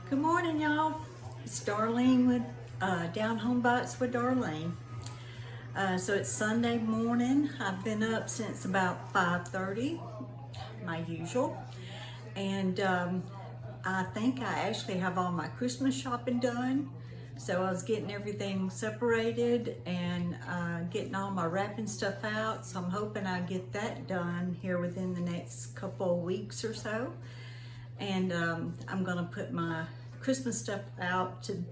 Good morning, y'all. It's Darlene with Down Home Bites with Darlene. So it's Sunday morning. I've been up since about 5:30, my usual. And I think I actually have all my Christmas shopping done. So I was getting everything separated and getting all my wrapping stuff out. So I'm hoping I get that done here within the next couple of weeks or so. And I'm gonna put my Christmas stuff out to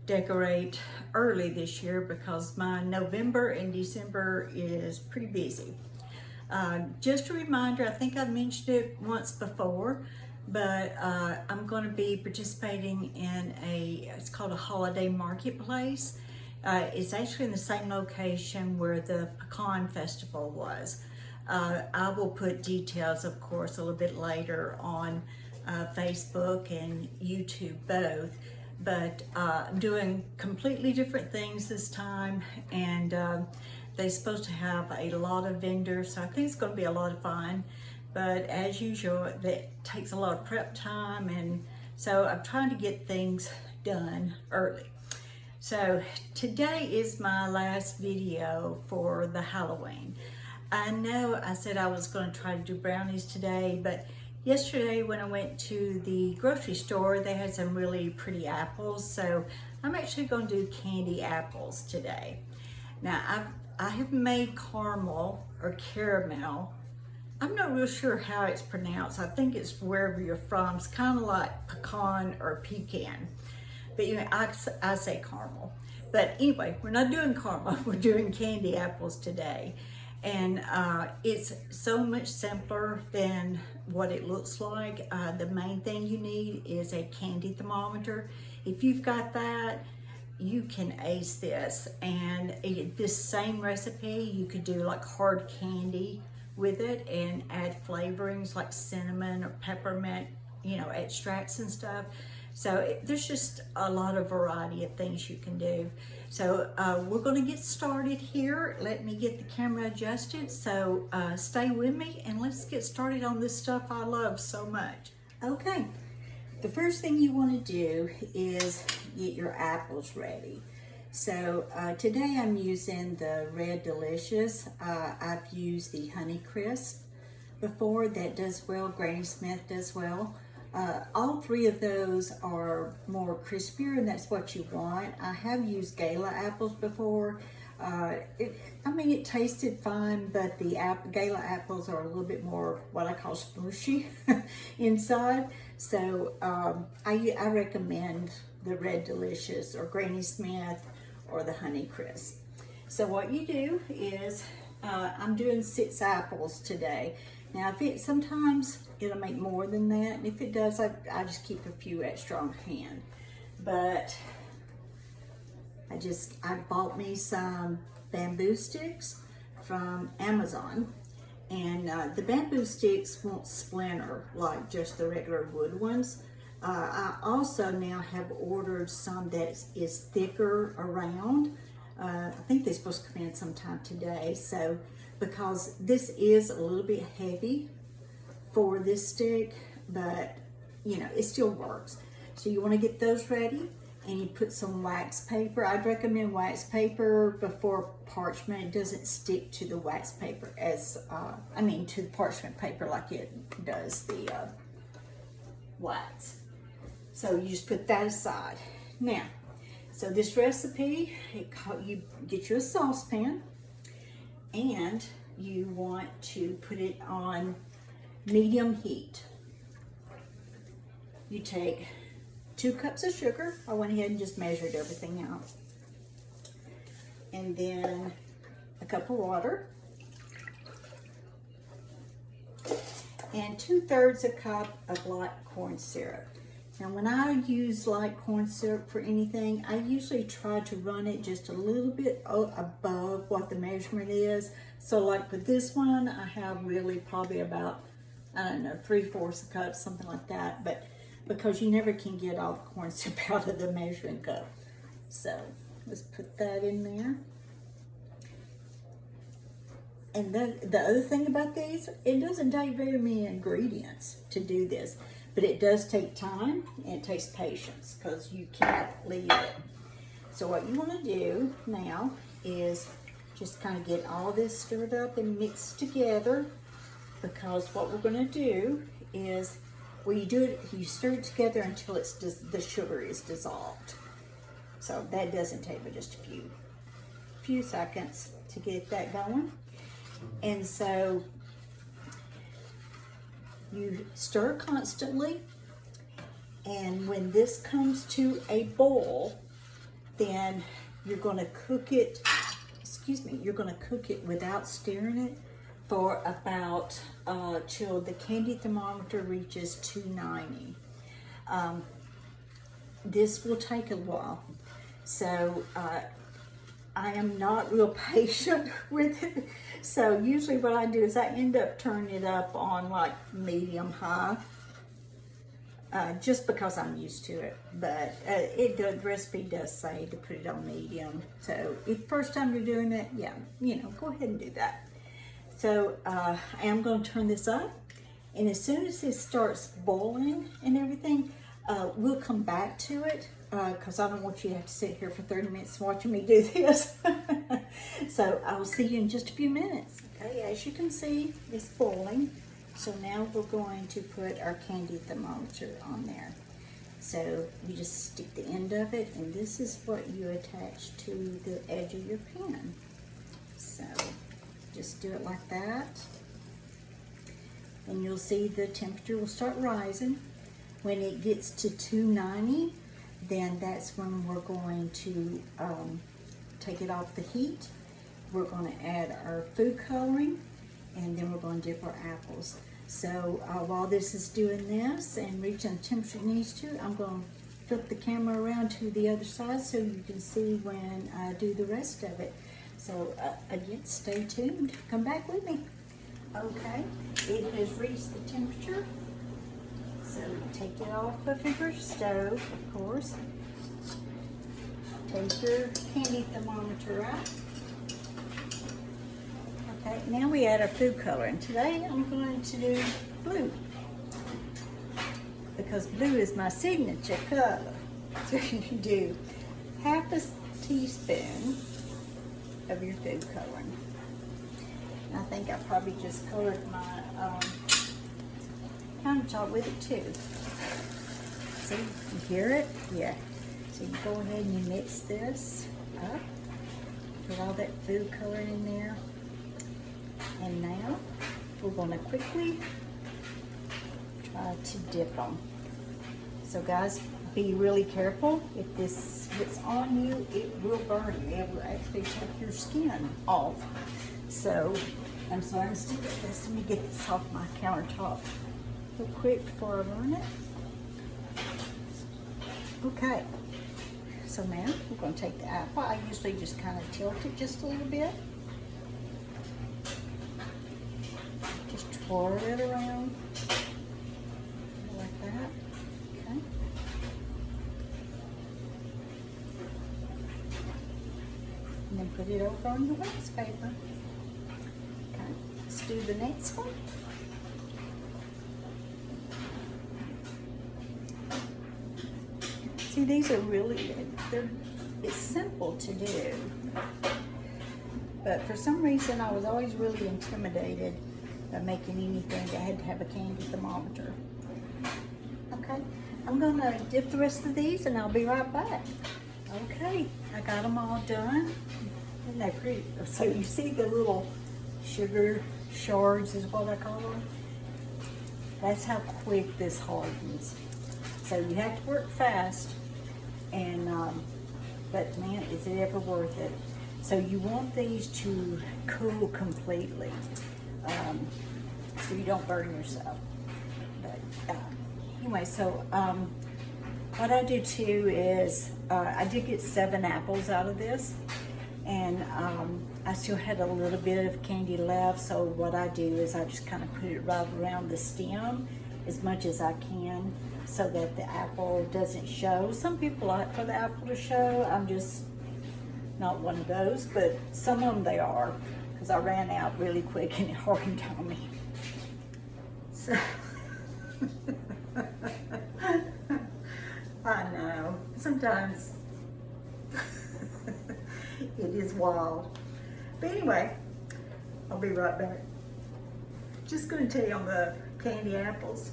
decorate early this year because my November and December is pretty busy. Just a reminder, I think I mentioned it once before, but I'm going to be participating in it's called a holiday marketplace. It's actually in the same location where the Pecan Festival was. I will put details, of course, a little bit later on Facebook and YouTube both, but I'm doing completely different things this time, and they're supposed to have a lot of vendors, so I think it's going to be a lot of fun. But as usual, that takes a lot of prep time, and so I'm trying to get things done early. So today is my last video for the Halloween. I know I said I was going to try to do brownies today, but yesterday when I went to the grocery store, they had some really pretty apples, so I'm actually going to do candy apples today. Now, I have made caramel or caramel. I'm not real sure how it's pronounced. I think it's wherever you're from. It's kind of like pecan or pecan. But you know, I say caramel. But anyway, we're not doing caramel. We're doing candy apples today. And it's so much simpler than what it looks like. The main thing you need is a candy thermometer. If you've got that, you can ace this. And this same recipe, you could do like hard candy with it and add flavorings like cinnamon or peppermint, you know, extracts and stuff. So there's just a lot of variety of things you can do. So we're going to get started here. Let me get the camera adjusted. So stay with me and let's get started on this stuff I love so much. Okay, the first thing you want to do is get your apples ready. So today I'm using the Red Delicious. I've used the Honey Crisp before. That does well. Granny Smith does well. All three of those are more crispier, and that's what you want. I have used Gala apples before. It tasted fine, but the Gala apples are a little bit more what I call smooshy inside. So I recommend the Red Delicious or Granny Smith or the Honey Crisp. So what you do is, I'm doing 6 apples today. Now, sometimes it'll make more than that, and if it does, I just keep a few extra on hand. But I bought me some bamboo sticks from Amazon, and the bamboo sticks won't splinter like just the regular wood ones. I also now have ordered some that is thicker around. I think they're supposed to come in sometime today. So, because this is a little bit heavy for this stick, but you know, it still works. So you want to get those ready, and you put some wax paper. I'd recommend wax paper before parchment. It doesn't stick to the wax paper to the parchment paper like it does the wax. So you just put that aside. Now, so this recipe, you get you a saucepan, and you want to put it on medium heat. You take 2 cups of sugar. I went ahead and just measured everything out. And then a cup of water. And 2/3 a cup of light corn syrup. Now, when I use light corn syrup for anything, I usually try to run it just a little bit above what the measurement is. So like with this one, I have really probably about, I don't know, 3/4 a cup, something like that. But because you never can get all the corn syrup out of the measuring cup. So let's put that in there. And the other thing about these, it doesn't take very many ingredients to do this. but it does take time and it takes patience because you can't leave it. So what you want to do now is just kind of get all this stirred up and mixed together, because what we're going to do is, well, you do it, you stir it together until it's the sugar is dissolved. So that doesn't take but just a few seconds to get that going. And so you stir constantly, and when this comes to a boil, then you're going to cook it, you're going to cook it without stirring it for about till the candy thermometer reaches 290. This will take a while, so I am not real patient with it. So usually what I do is I end up turning it up on like medium high, just because I'm used to it. But the recipe does say to put it on medium. So if first time you're doing it, yeah, go ahead and do that. So I am going to turn this up, and as soon as it starts boiling and everything, we'll come back to it, because I don't want you to have to sit here for 30 minutes watching me do this. So I'll see you in just a few minutes. Okay, as you can see, it's boiling. So now we're going to put our candy thermometer on there. So you just stick the end of it, and this is what you attach to the edge of your pan. So just do it like that, and you'll see the temperature will start rising. When it gets to 290, then that's when we're going to take it off the heat. We're going to add our food coloring, and then we're going to dip our apples. So while this is doing this and reaching the temperature it needs to, I'm going to flip the camera around to the other side so you can see when I do the rest of it. So again, stay tuned. Come back with me. Okay, it has reached the temperature. So take it off of your stove, of course. Take your candy thermometer out. Okay, now we add our food coloring. Today I'm going to do blue, because blue is my signature color. So you do half a teaspoon of your food coloring. And I think I probably just colored my countertop with it too. See, you hear it? Yeah. So you go ahead and you mix this up. Put all that food coloring in there. And now we're going to quickly try to dip them. So guys, be really careful. If this gets on you, it will burn you. It will actually take your skin off. So I'm sorry, I'm still at this. Let me get this off my countertop real quick before I burn it. Okay. So now we're going to take the apple. I usually just kind of tilt it just a little bit. Just twirl it around like that. Okay. And then put it over on the wax paper. Okay. Let's do the next one. See, these are really, it's simple to do, but for some reason I was always really intimidated by making anything that had to have a candy thermometer. Okay, I'm gonna dip the rest of these and I'll be right back. Okay, I got them all done. Isn't that pretty? So you see the little sugar shards is what I call them? That's how quick this hardens. So you have to work fast. And, but man, is it ever worth it? So you want these to cool completely, so you don't burn yourself. But anyway, so what I do too is, I did get 7 apples out of this, and I still had a little bit of candy left, so what I do is I just kind of put it right around the stem as much as I can, so that the apple doesn't show. Some people like for the apple to show. I'm just not one of those, but some of them they are, because I ran out really quick and it hardened on me. So I know. Sometimes it is wild. But anyway, I'll be right back. Just gonna tell you on the candy apples.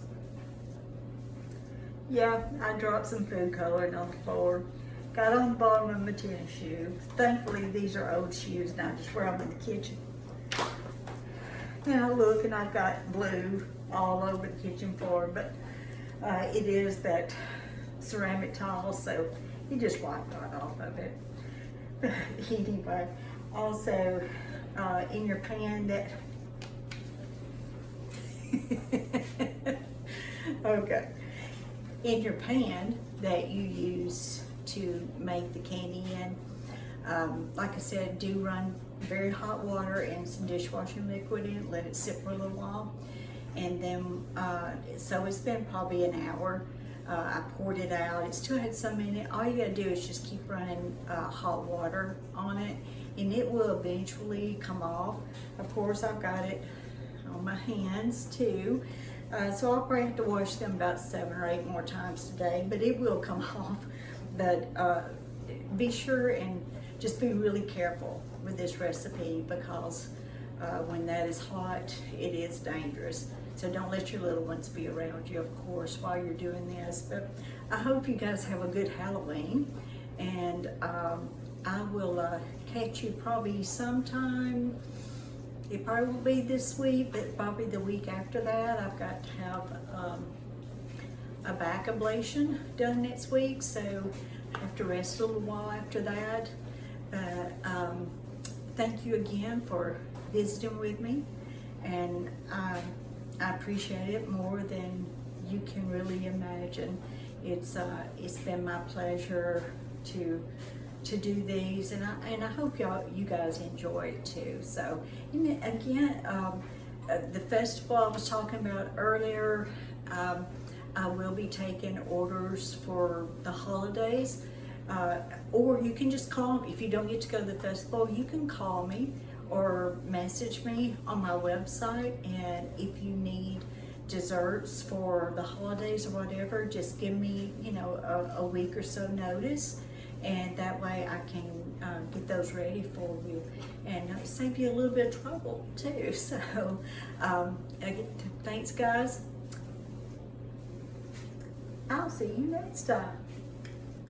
Yeah, I dropped some food coloring on the floor. Got on the bottom of my tennis shoe. Thankfully, these are old shoes and I just wear them in the kitchen. And I look and I've got blue all over the kitchen floor, but it is that ceramic tile, so you just wipe right off of it. Anyway, also in your pan that okay, in your pan that you use to make the candy in, like I said, do run very hot water and some dishwashing liquid in it, let it sit for a little while, and then so it's been probably an hour. I poured it out. It still had some in it. All you gotta do is just keep running hot water on it, and it will eventually come off. Of course, I've got it on my hands too, so I'll probably have to wash them about 7 or 8 more times today, but it will come off. But be sure and just be really careful with this recipe, because when that is hot, it is dangerous. So don't let your little ones be around you, of course, while you're doing this. But I hope you guys have a good Halloween, and I will catch you probably sometime. It probably will be this week, but probably the week after that. I've got to have a back ablation done next week, so I have to rest a little while after that. Thank you again for visiting with me, and I appreciate it more than you can really imagine. It's been my pleasure to do these, and I hope you guys enjoy it too. So, and then again, the festival I was talking about earlier, I will be taking orders for the holidays, or you can just call me. If you don't get to go to the festival, you can call me or message me on my website, and if you need desserts for the holidays or whatever, just give me, you know, a week or so notice, and that way I can get those ready for you and save you a little bit of trouble too. So again, thanks guys. I'll see you next time.